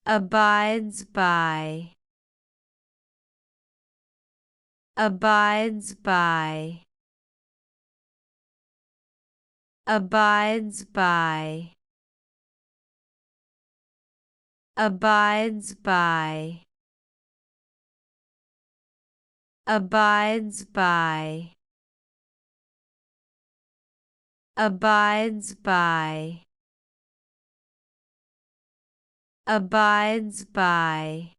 abides by, abides by, abides by, abides by, abides by, abides by, abides by,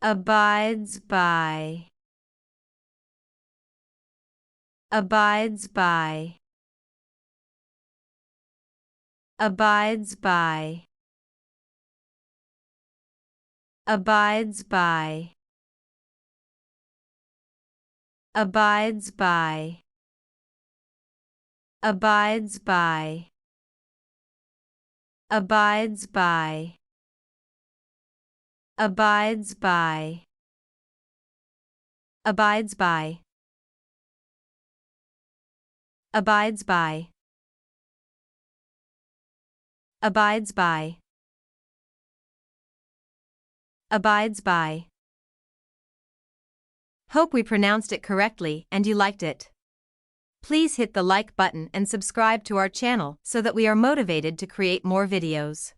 abides by, abides by, abides by, abides by, abides by, abides by, abides by, abides by, abides by, abides by, abides by, abides by. Hope we pronounced it correctly and you liked it. Please hit the like button and subscribe to our channel so that we are motivated to create more videos.